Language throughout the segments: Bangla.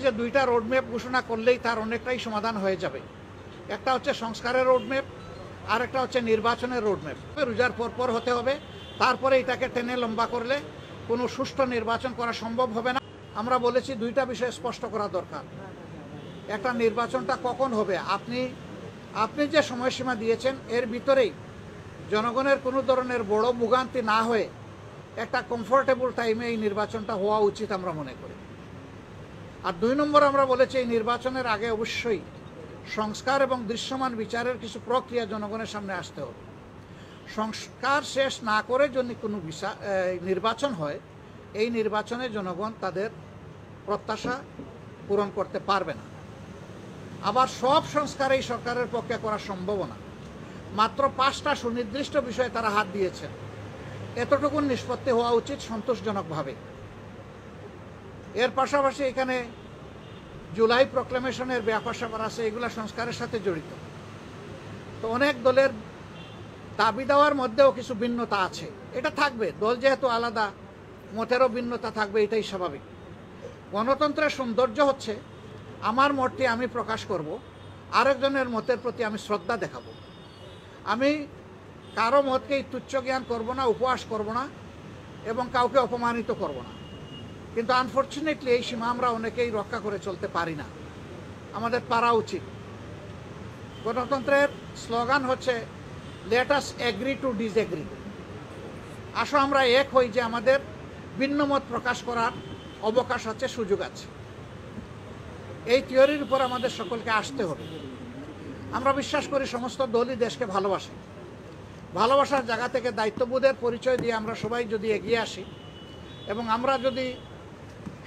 যে দুইটা রোডম্যাপ ঘোষণা করলেই তার অনেকটাই সমাধান হয়ে যাবে। একটা হচ্ছে সংস্কারের রোডম্যাপ, আর একটা হচ্ছে নির্বাচনের রোডম্যাপ। রোজার পরপর হতে হবে, তারপরে এটাকে টেনে লম্বা করলে কোনো সুষ্ঠু নির্বাচন করা সম্ভব হবে না। আমরা বলেছি দুইটা বিষয় স্পষ্ট করা দরকার। একটা, নির্বাচনটা কখন হবে, আপনি যে সময়সীমা দিয়েছেন এর ভিতরেই জনগণের কোনো ধরনের বড় ভোগান্তি না হয়ে একটা কমফোর্টেবল টাইমে এই নির্বাচনটা হওয়া উচিত আমরা মনে করি। আর 2 নম্বর, আমরা বলেছি এই নির্বাচনের আগে অবশ্যই সংস্কার এবং দৃশ্যমান বিচারের কিছু প্রক্রিয়া জনগণের সামনে আসতে হবে। সংস্কার শেষ না করে যদি কোনো নির্বাচন হয়, এই নির্বাচনে জনগণ তাদের প্রত্যাশা পূরণ করতে পারবে না। আবার সব সংস্কার এই সরকারের পক্ষে করা সম্ভব না। মাত্র 5টা সুনির্দিষ্ট বিষয়ে তারা হাত দিয়েছেন। এতটুকু নিষ্পত্তি হওয়া উচিত সন্তোষজনকভাবে। এর পাশাপাশি এখানে জুলাই প্রক্লেমেশনের ব্যাপার স্যাপার আছে, এগুলা সংস্কারের সাথে জড়িত। তো অনেক দলের দাবি দেওয়ার মধ্যেও কিছু ভিন্নতা আছে, এটা থাকবে। দল যেহেতু আলাদা, মতেরও ভিন্নতা থাকবে, এটাই স্বাভাবিক। গণতন্ত্রের সৌন্দর্য হচ্ছে আমার মতটি আমি প্রকাশ করব, আরেকজনের মতের প্রতি আমি শ্রদ্ধা দেখাবো। আমি কারো মতকেই তুচ্ছ জ্ঞান করব না, উপহাস করব না, এবং কাউকে অপমানিত করব না। কিন্তু আনফর্চুনেটলি এই সীমা আমরা অনেকেই রক্ষা করে চলতে পারি না। আমাদের পারা উচিত। গণতন্ত্রের স্লোগান হচ্ছে let us agree to disagree. আসো আমরা এক হই যে আমাদের ভিন্ন মত প্রকাশ করার অবকাশ আছে, সুযোগ আছে। এই থিওরির উপর আমাদের সকলকে আসতে হবে। আমরা বিশ্বাস করি সমস্ত দলই দেশকে ভালোবাসে। ভালোবাসার জায়গা থেকে দায়িত্ববোধের পরিচয় দিয়ে আমরা সবাই যদি এগিয়ে আসি এবং আমরা যদি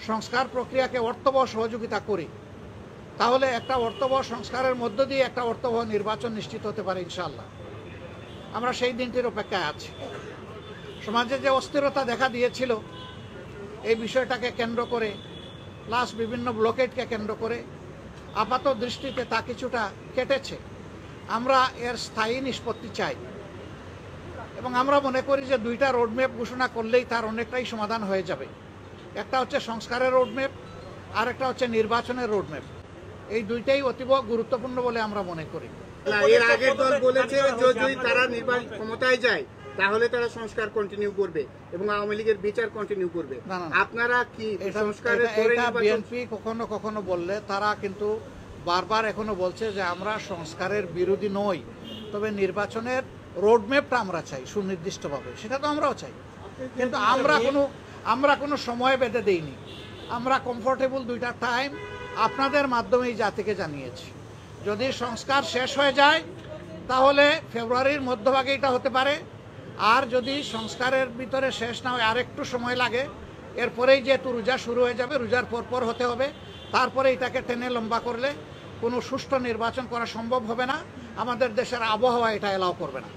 সংস্কার প্রক্রিয়াকে অর্থবহ সহযোগিতা করি, তাহলে একটা অর্থবহ সংস্কারের মধ্য দিয়ে একটা অর্থবহ নির্বাচন নিশ্চিত হতে পারে ইনশাআল্লাহ। আমরা সেই দিনটির অপেক্ষায় আছি। সমাজে যে অস্থিরতা দেখা দিয়েছিল এই বিষয়টাকে কেন্দ্র করে, প্লাস বিভিন্ন ব্লকেটকে কেন্দ্র করে আপাত দৃষ্টিতে তা কিছুটা কেটেছে। আমরা এর স্থায়ী নিষ্পত্তি চাই এবং আমরা মনে করি যে দুইটা রোডম্যাপ ঘোষণা করলেই তার অনেকটাই সমাধান হয়ে যাবে। একটা হচ্ছে সংস্কারের রোডম্যাপ, আর একটা হচ্ছে নির্বাচনের রোডম্যাপ। এই দুইটাই অতীব গুরুত্বপূর্ণ বলে আমরা মনে করি। এর আগের দল বলেছে যদি তারা নির্বাচন ক্ষমতায় যায় তাহলে তারা সংস্কার কন্টিনিউ করবে এবং আওয়ামী লীগের বিচার কন্টিনিউ করবে। আপনারা কি সংস্কারের বিএনপি কখনো কখনো বললে, তারা কিন্তু বারবার এখনো বলছে যে আমরা সংস্কারের বিরোধী নই, তবে নির্বাচনের রোডম্যাপটা আমরা চাই সুনির্দিষ্টভাবে। সেটা তো আমরাও চাই, কিন্তু আমরা কোনো সময় বেঁধে দেইনি। আমরা কমফোর্টেবল দুইটা টাইম আপনাদের মাধ্যমে এই জাতিকে জানিয়েছি। যদি সংস্কার শেষ হয়ে যায় তাহলে ফেব্রুয়ারির মধ্যভাগে এটা হতে পারে, আর যদি সংস্কারের ভিতরে শেষ না হয়, আরেকটু সময় লাগে, এরপরেই যেহেতু রোজা শুরু হয়ে যাবে, রোজার পরপর হতে হবে, তারপরে এটাকে টেনে লম্বা করলে কোনো সুষ্ঠু নির্বাচন করা সম্ভব হবে না। আমাদের দেশের আবহাওয়া এটা এলাও করবে না।